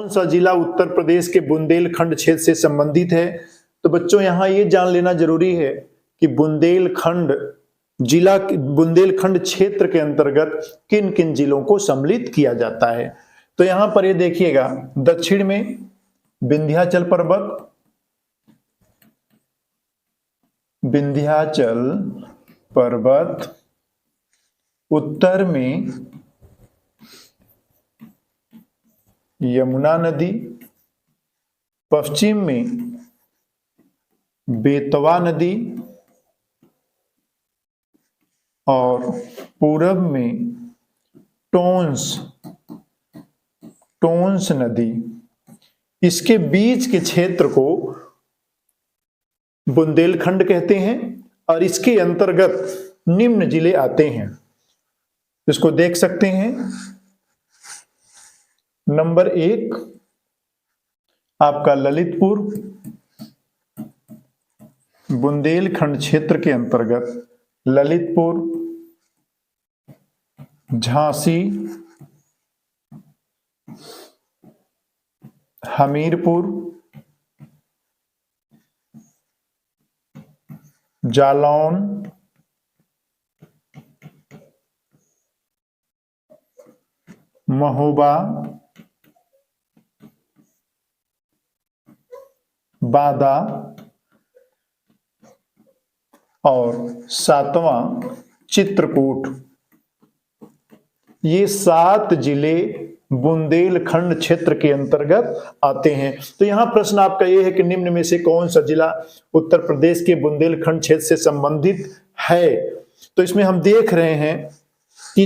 कौन सा जिला उत्तर प्रदेश के बुंदेलखंड क्षेत्र से संबंधित है? तो बच्चों यहाँ ये जान लेना जरूरी है कि बुंदेलखंड जिला, बुंदेलखंड क्षेत्र के अंतर्गत किन किन जिलों को सम्मिलित किया जाता है। तो यहां पर ये देखिएगा, दक्षिण में विंध्याचल पर्वत, विंध्याचल पर्वत, उत्तर में यमुना नदी, पश्चिम में बेतवा नदी और पूरब में टोंस नदी। इसके बीच के क्षेत्र को बुंदेलखंड कहते हैं और इसके अंतर्गत निम्न जिले आते हैं। इसको देख सकते हैं। नंबर 1 आपका ललितपुर, बुंदेलखंड क्षेत्र के अंतर्गत ललितपुर, झांसी, हमीरपुर, जालौन, महोबा, बादा और 7वां चित्रकूट। ये 7 जिले बुंदेलखंड क्षेत्र के अंतर्गत आते हैं। तो यहां प्रश्न आपका यह है कि निम्न में से कौन सा जिला उत्तर प्रदेश के बुंदेलखंड क्षेत्र से संबंधित है। तो इसमें हम देख रहे हैं कि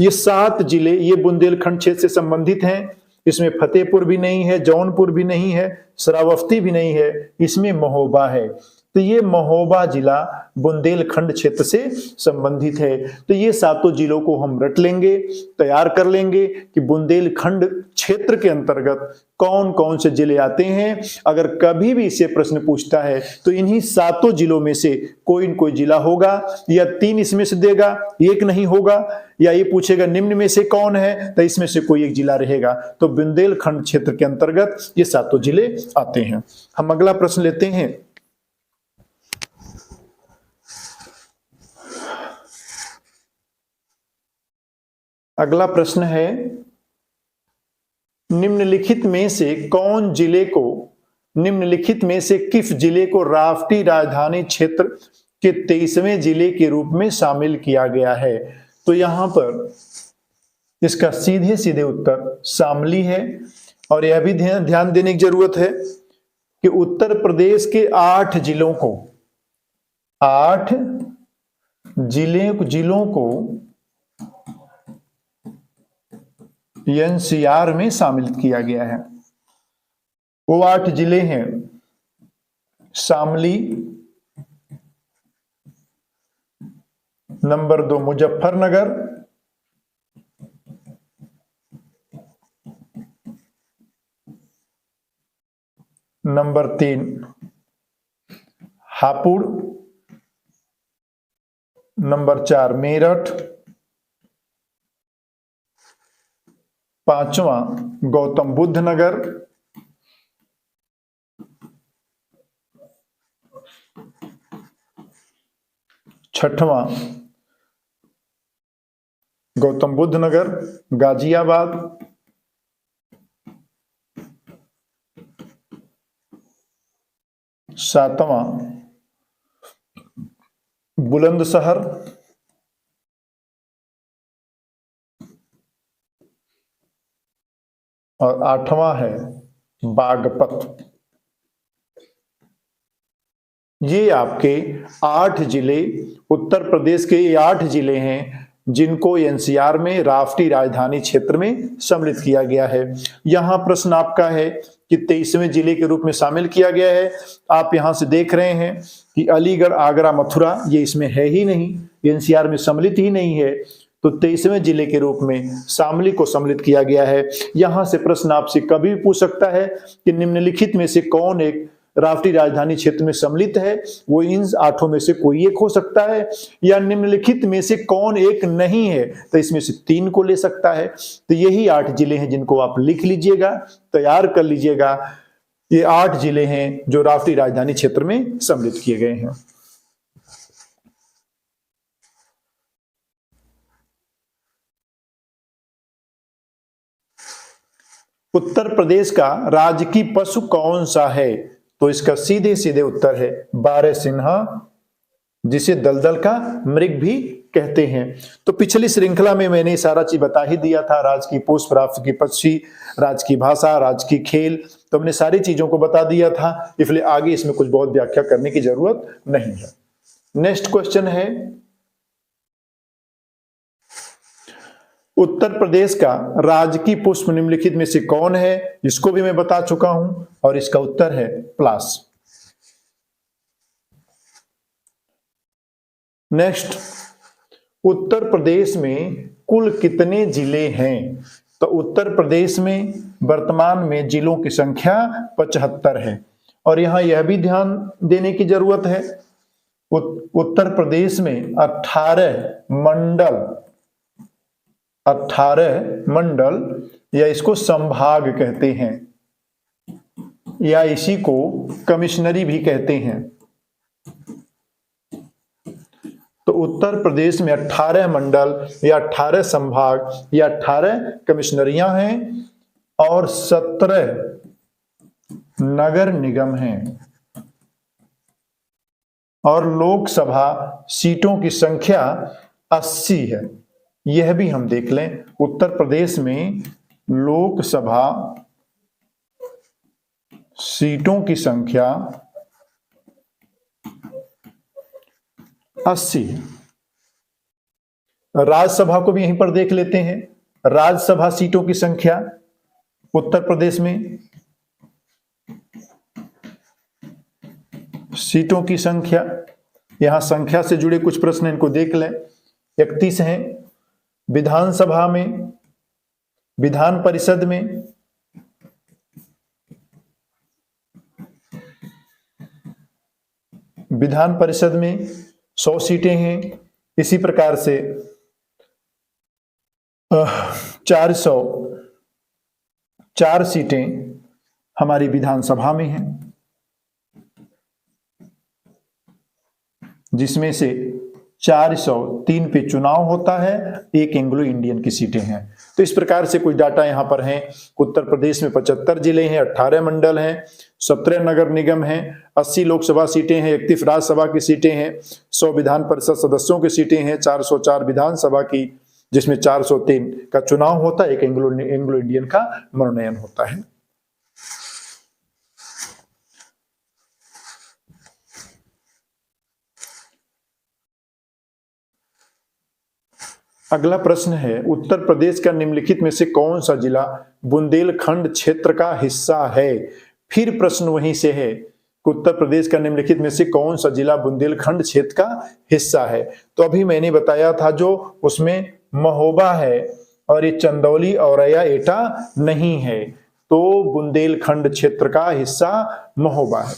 ये 7 जिले ये बुंदेलखंड क्षेत्र से संबंधित हैं। इसमें फतेहपुर भी नहीं है, जौनपुर भी नहीं है, श्रावस्ती भी नहीं है, इसमें महोबा है। तो ये महोबा जिला बुंदेलखंड क्षेत्र से संबंधित है। तो ये 7 जिलों को हम रट लेंगे, तैयार कर लेंगे कि बुंदेलखंड क्षेत्र के अंतर्गत कौन कौन से जिले आते हैं। अगर कभी भी इससे प्रश्न पूछता है तो इन्हीं 7 जिलों में से कोई न कोई जिला होगा, या 3 इसमें से देगा, 1 नहीं होगा, या ये पूछेगा निम्न में से कौन है, तो इसमें से कोई एक जिला रहेगा। तो बुंदेलखंड क्षेत्र के अंतर्गत ये 7 जिले आते हैं। हम अगला प्रश्न लेते हैं। अगला प्रश्न है, निम्नलिखित में से किस जिले को राष्ट्रीय राजधानी क्षेत्र के 23वें जिले के रूप में शामिल किया गया है। तो यहां पर इसका सीधे सीधे उत्तर शामली है। और यह भी ध्यान देने की जरूरत है कि उत्तर प्रदेश के 8 जिलों को एनसीआर में शामिल किया गया है। वो 8 जिले हैं: Shamli, number 2 Muzaffarnagar, number 3 Hapur, number 4 Meerut, 5वां गौतम बुद्ध नगर, 6वां गौतम बुद्ध नगर गाजियाबाद, 7वां बुलंदशहर, और 8वां है बागपत। ये आपके 8 जिले, उत्तर प्रदेश के ये 8 जिले हैं जिनको एनसीआर में राष्ट्रीय राजधानी क्षेत्र में सम्मिलित किया गया है। यहां प्रश्न आपका है कि 23वें जिले के रूप में शामिल किया गया है। आप यहां से देख रहे हैं कि अलीगढ़, आगरा, मथुरा ये इसमें है ही नहीं, एनसीआर में सम्मिलित ही नहीं है। तो 23वें जिले के रूप में शामली को सम्मिलित किया गया है। यहां से प्रश्न आपसे कभी भी पूछ सकता है कि निम्नलिखित में से कौन एक राष्ट्रीय राजधानी क्षेत्र में सम्मिलित है वो इन 8 में से कोई एक हो सकता है, या निम्नलिखित में से कौन एक नहीं है, तो इसमें से 3 को ले सकता है। तो यही 8 जिले हैं जिनको आप लिख लीजिएगा, तैयार कर लीजिएगा। ये 8 जिले हैं जो राष्ट्रीय राजधानी क्षेत्र में सम्मिलित किए गए हैं। उत्तर प्रदेश का राजकीय पशु कौन सा है, तो इसका सीधे सीधे उत्तर है बारहसिंहा, जिसे दलदल का मृग भी कहते हैं। तो पिछली श्रृंखला में मैंने सारा चीज बता ही दिया था, राजकीय पुष्प, राजकीय पक्षी, राजकीय भाषा, राजकीय खेल, तो हमने सारी चीजों को बता दिया था, इसलिए आगे इसमें कुछ बहुत व्याख्या करने की जरूरत नहीं है। नेक्स्ट क्वेश्चन है, उत्तर प्रदेश का राजकीय पुष्प निम्नलिखित में से कौन है, इसको भी मैं बता चुका हूं, और इसका उत्तर है पलाश। नेक्स्ट, उत्तर प्रदेश में कुल कितने जिले हैं, तो उत्तर प्रदेश में वर्तमान में जिलों की संख्या 75 है। और यहां यह भी ध्यान देने की जरूरत है, उत्तर प्रदेश में 18 मंडल या इसको संभाग कहते हैं, या इसी को कमिश्नरी भी कहते हैं। तो उत्तर प्रदेश में 18 मंडल या 18 संभाग या 18 कमिश्नरियां हैं और 17 नगर निगम हैं, और लोकसभा सीटों की संख्या 80 है। यह भी हम देख लें, उत्तर प्रदेश में लोकसभा सीटों की संख्या 80 है। राज्यसभा को भी यहीं पर देख लेते हैं, राज्यसभा सीटों की संख्या उत्तर प्रदेश में, सीटों की संख्या, यहां संख्या से जुड़े कुछ प्रश्न इनको देख लें, 31 हैं। विधानसभा में, विधान परिषद में, विधान परिषद में 100 सीटें हैं। इसी प्रकार से 404 सीटें हमारी विधानसभा में हैं, जिसमें से 403 पे चुनाव होता है, 1 एंग्लो इंडियन की सीटें हैं। तो इस प्रकार से कुछ डाटा यहां पर हैं। उत्तर प्रदेश में 75 जिले हैं, 18 मंडल हैं, 17 नगर निगम हैं, 80 लोकसभा सीटें हैं, 31 राज्यसभा की सीटें हैं, 100 विधान परिषद सदस्यों की सीटें हैं, 404 विधानसभा की, जिसमें 403 का चुनाव होता है, 1 एंग्लो इंडियन का मनोनयन होता है। अगला प्रश्न है, उत्तर प्रदेश का निम्नलिखित में से कौन सा जिला बुंदेलखंड क्षेत्र का हिस्सा है। फिर प्रश्न वहीं से है, उत्तर प्रदेश का निम्नलिखित में से कौन सा जिला बुंदेलखंड क्षेत्र का हिस्सा है। तो अभी मैंने बताया था जो उसमें महोबा है, और ये चंदौली औरैया एटा नहीं है, तो बुंदेलखंड क्षेत्र का हिस्सा महोबा है।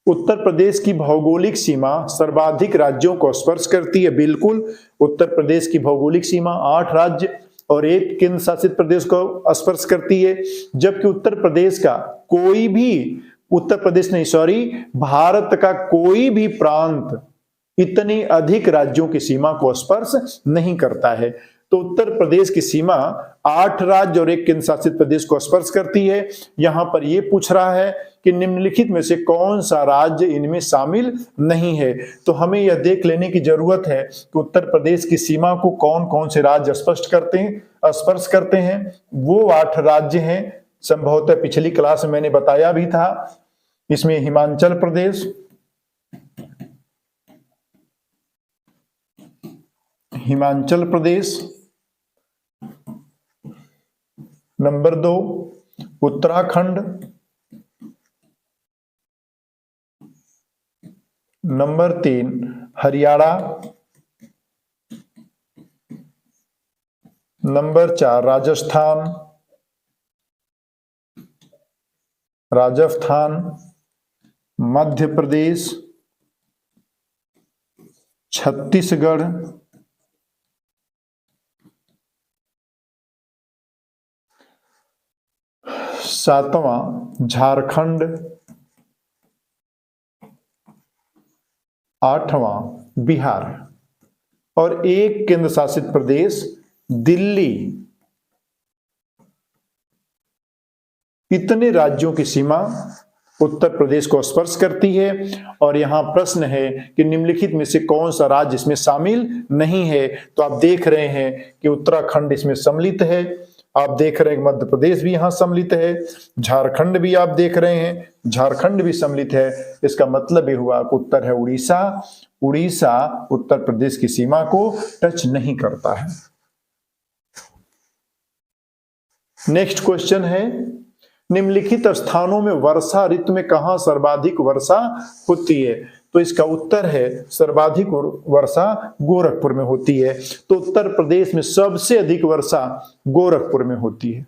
उत्तर प्रदेश की भौगोलिक सीमा सर्वाधिक राज्यों को स्पर्श करती है। बिल्कुल, उत्तर प्रदेश की भौगोलिक सीमा 8 राज्य और 1 केंद्र शासित प्रदेश को स्पर्श करती है, जबकि भारत का कोई भी प्रांत इतनी अधिक राज्यों की सीमा को स्पर्श नहीं करता है। तो उत्तर प्रदेश की सीमा 8 राज्य और 1 केंद्र शासित प्रदेश को स्पर्श करती है। यहां पर यह पूछ रहा है कि निम्नलिखित में से कौन सा राज्य इनमें शामिल नहीं है। तो हमें यह देख लेने की जरूरत है कि उत्तर प्रदेश की सीमा को कौन कौन से राज्य स्पर्श करते हैं। वो 8 राज्य हैं, संभवतः पिछली क्लास में मैंने बताया भी था। इसमें Himachal Pradesh, number 2 Uttarakhand, number 3 Haryana, number 4 Rajasthan, Madhya Pradesh, Chhattisgarh, सातवां झारखंड, आठवां बिहार और एक केंद्र शासित प्रदेश दिल्ली। इतने राज्यों की सीमा उत्तर प्रदेश को स्पर्श करती है और यहां प्रश्न है कि निम्नलिखित में से कौन सा राज्य इसमें शामिल नहीं है। तो आप देख रहे हैं कि उत्तराखंड इसमें सम्मिलित है, आप देख रहे हैं मध्य प्रदेश भी यहां सम्मिलित है, झारखंड भी आप देख रहे हैं, झारखंड भी सम्मिलित है। इसका मतलब ये हुआ कि उत्तर है उड़ीसा। उड़ीसा उत्तर प्रदेश की सीमा को टच नहीं करता है। नेक्स्ट क्वेश्चन है, निम्नलिखित स्थानों में वर्षा ऋतु में कहां सर्वाधिक वर्षा होती है। तो इसका उत्तर है सर्वाधिक वर्षा गोरखपुर में होती है। तो उत्तर प्रदेश में सबसे अधिक वर्षा गोरखपुर में होती है।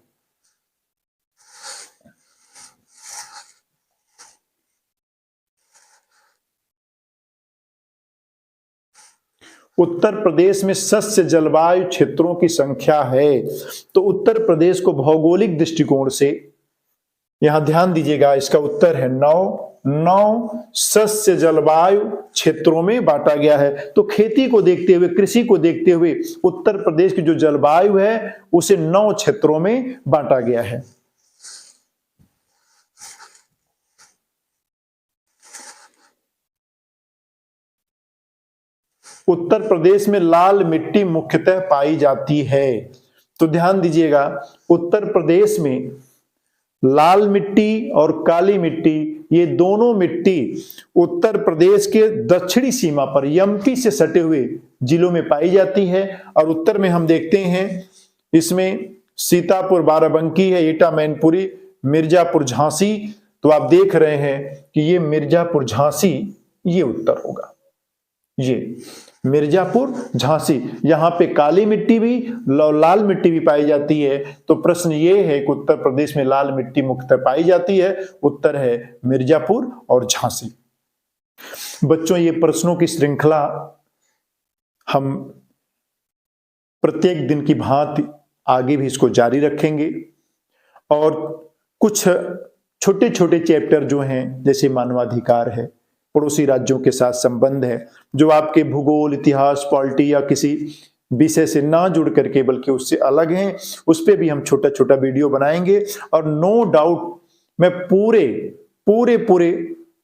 उत्तर प्रदेश में सस्य जलवायु क्षेत्रों की संख्या है। तो उत्तर प्रदेश को भौगोलिक दृष्टिकोण से यहां ध्यान दीजिएगा, इसका उत्तर है 9 सस्य जलवायु क्षेत्रों में बांटा गया है। तो खेती को देखते हुए, कृषि को देखते हुए उत्तर प्रदेश की जो जलवायु है उसे 9 क्षेत्रों में बांटा गया है। उत्तर प्रदेश में लाल मिट्टी मुख्यतः पाई जाती है। तो ध्यान दीजिएगा, उत्तर प्रदेश में लाल मिट्टी और काली मिट्टी, ये दोनों मिट्टी उत्तर प्रदेश के दक्षिणी सीमा पर एमपी से सटे हुए जिलों में पाई जाती है। और उत्तर में हम देखते हैं इसमें सीतापुर, बाराबंकी है, एटा, मैनपुरी, मिर्जापुर, झांसी। तो आप देख रहे हैं कि ये मिर्जापुर, झांसी, ये उत्तर होगा, ये मिर्जापुर, झांसी। यहां पे काली मिट्टी भी, लाल मिट्टी भी पाई जाती है। तो प्रश्न ये है कि उत्तर प्रदेश में लाल मिट्टी मुख्यतः पाई जाती है। उत्तर है मिर्जापुर और झांसी। बच्चों, ये प्रश्नों की श्रृंखला हम प्रत्येक दिन की भांति आगे भी इसको जारी रखेंगे और कुछ छोटे छोटे चैप्टर जो हैं, जैसे मानवाधिकार है, पड़ोसी राज्यों के साथ संबंध है, जो आपके भूगोल, इतिहास, पॉलिटी या किसी विषय से ना जुड़ करके बल्कि उससे अलग हैं, उस पे भी हम छोटा छोटा वीडियो बनाएंगे। और नो डाउट मैं पूरे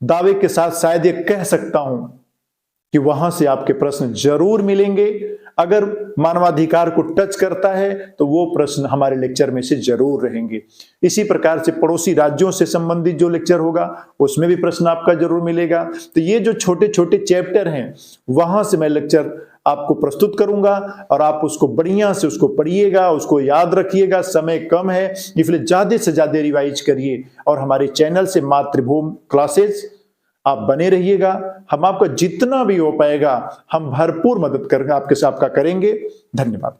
दावे के साथ शायद ये कह सकता हूं कि वहां से आपके प्रश्न जरूर मिलेंगे। अगर मानवाधिकार को टच करता है तो वो प्रश्न हमारे लेक्चर में से जरूर रहेंगे। इसी प्रकार से पड़ोसी राज्यों से संबंधित जो लेक्चर होगा उसमें भी प्रश्न आपका जरूर मिलेगा। तो ये जो छोटे छोटे चैप्टर हैं वहां से मैं लेक्चर आपको प्रस्तुत करूंगा और आप उसको बढ़िया से उसको पढ़िएगा, उसको याद रखिएगा। समय कम है इसलिए ज्यादा से ज्यादा रिवाइज करिए और हमारे चैनल से मातृभूमि क्लासेस आप बने रहिएगा। हम आपका जितना भी हो पाएगा हम भरपूर मदद करके आपका करेंगे। धन्यवाद।